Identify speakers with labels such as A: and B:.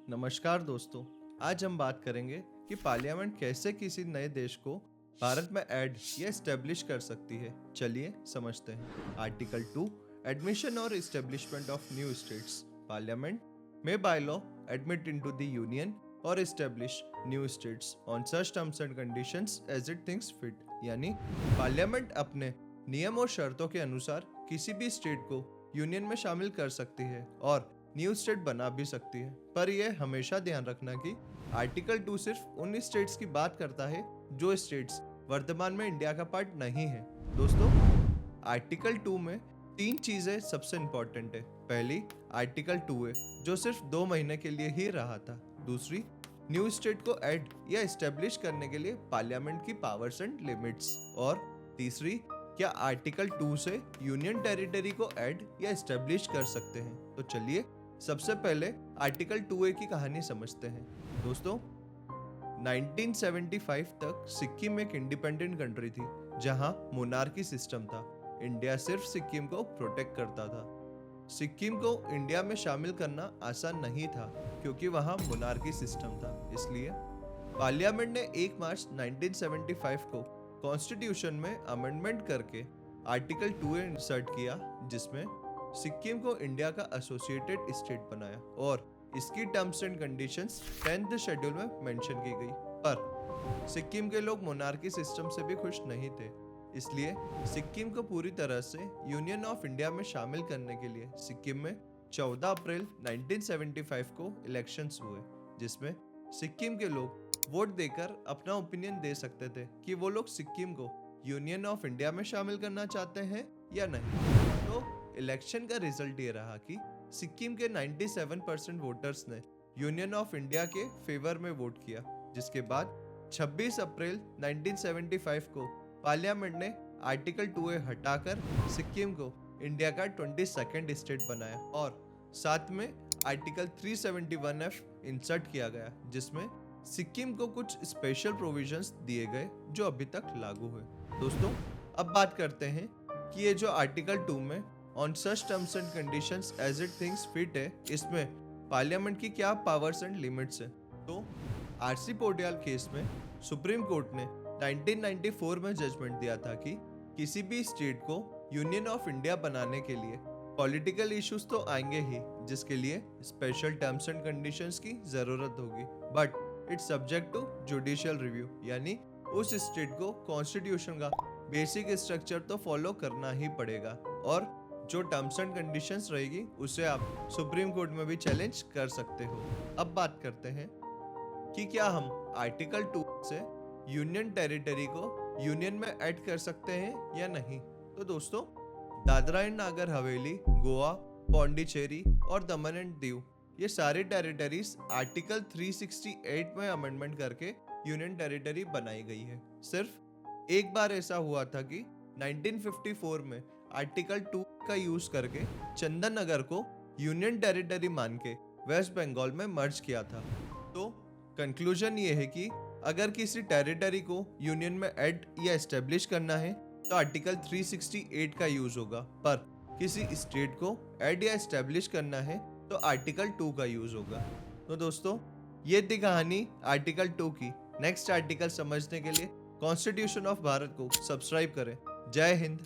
A: नमस्कार दोस्तों। आज हम बात करेंगे कि पार्लियामेंट कैसे किसी नए देश को भारत में ऐड या एस्टेब्लिश कर सकती है। चलिए समझते हैं। आर्टिकल 2 एडमिशन और establishment of new states. Parliament में by law admit into the union और establish new states on such terms and conditions as it thinks fit. यानी पार्लियामेंट अपने नियम और शर्तों के अनुसार किसी भी स्टेट को यूनियन में शामिल कर सकती है और न्यू स्टेट बना भी सकती है। पर यह हमेशा ध्यान रखना कि आर्टिकल 2 सिर्फ उन स्टेट्स की बात करता है जो स्टेट्स वर्तमान में इंडिया का पार्ट नहीं है। दोस्तों, आर्टिकल 2 में तीन चीजें सबसे इंपॉर्टेंट है। पहली, आर्टिकल 2 है जो सिर्फ 2 महीने के लिए ही रहा था। दूसरी, न्यू स्टेट को ऐड या एस्टेब्लिश करने के लिए पार्लियामेंट की पावर्स एंड लिमिट्स। और तीसरी, क्या आर्टिकल 2 से यूनियन टेरिटरी को ऐड या एस्टेब्लिश कर सकते हैं। तो चलिए सबसे पहले आर्टिकल 2A की कहानी समझते हैं। दोस्तों, 1975 तक सिक्किम एक इंडिपेंडेंट कंट्री थी जहां मोनार्की सिस्टम था। इंडिया सिर्फ सिक्किम को प्रोटेक्ट करता था। सिक्किम को इंडिया में शामिल करना आसान नहीं था क्योंकि वहां मोनार्की सिस्टम था। इसलिए पार्लियामेंट ने 1 मार्च 1975 को कॉन्स्टिट्यूशन में अमेंडमेंट करके आर्टिकल 2A इंसर्ट किया, जिसमें सिक्किम को इंडिया का एसोसिएटेड स्टेट बनाया और इसकी terms and conditions 10th schedule में मेंशन की गई। पर सिक्किम के लोग मोनार्की सिस्टम से भी खुश नहीं थे। इसलिए सिक्किम को पूरी तरह से यूनियन ऑफ इंडिया में शामिल करने के लिए सिक्किम में 14 अप्रैल 1975 को इलेक्शंस हुए, जिसमें सिक्किम के लोग वोट देकर अपना ओपिनियन दे सकते थे कि वो लोग सिक्किम को यूनियन ऑफ इंडिया में शामिल करना चाहते हैं या नहीं। तो इलेक्शन का रिजल्ट ये रहा कि सिक्किम के 97% वोटर्स ने यूनियन ऑफ इंडिया के फेवर में वोट किया, जिसके बाद 26 अप्रैल 1975 को पार्लियामेंट ने आर्टिकल 2A हटाकर सिक्किम को इंडिया का 22nd स्टेट बनाया और साथ में आर्टिकल 371F इंसर्ट किया गया, जिसमें सिक्किम को कुछ स्पेशल प्रोविजंस दिए गए जो अभी तक लागू हुए। दोस्तों, अब बात करते हैं कि ये जो आर्टिकल 2 में on such terms and conditions as it thinks fit है, इसमें पार्लियामेंट की क्या पावर्स एंड लिमिट्स हैं। तो आरसी पोटियाल केस में सुप्रीम कोर्ट ने 1994 में जजमेंट दिया था कि किसी भी स्टेट को यूनियन ऑफ इंडिया बनाने के लिए पॉलिटिकल इश्यूज तो आएंगे ही, जिसके लिए स्पेशल टर्म्स एंड कंडीशंस की जरूरत होगी, but it's subject to judicial review. यानी उस स्टेट को कॉन्स्टिट्यूशन का बेसिक स्ट्रक्चर तो फॉलो करना ही पड़ेगा और जो टर्म्स एंड कंडीशंस रहेगी उसे आप सुप्रीम कोर्ट में भी चैलेंज कर सकते हो। अब बात करते हैं कि क्या हम आर्टिकल 2 से यूनियन टेरिटरी को यूनियन में ऐड कर सकते हैं या नहीं। तो दोस्तों, दादरा एंड नागर हवेली, गोवा, पौंडीचेरी और दमन एंड दीव, ये सारे टेरिटरीज आर्टिकल 368 में अमेंडमेंट करके यूनियन टेरिटरी बनाई गई है। सिर्फ एक बार ऐसा हुआ था कि 1954 में आर्टिकल 2 का यूज करके चंदन नगर को यूनियन टेरिटरी मान के वेस्ट बंगाल में मर्ज किया था। तो कंक्लूजन ये है कि अगर किसी टेरिटरी को यूनियन में ऐड या एस्टेब्लिश करना है तो आर्टिकल 368 का यूज होगा, पर किसी स्टेट को ऐड या एस्टेब्लिश करना है तो आर्टिकल 2 का यूज होगा। तो दोस्तों, ये थी कहानी आर्टिकल 2 की। नेक्स्ट आर्टिकल समझने के लिए कॉन्स्टिट्यूशन ऑफ भारत को सब्सक्राइब करें। जय हिंद।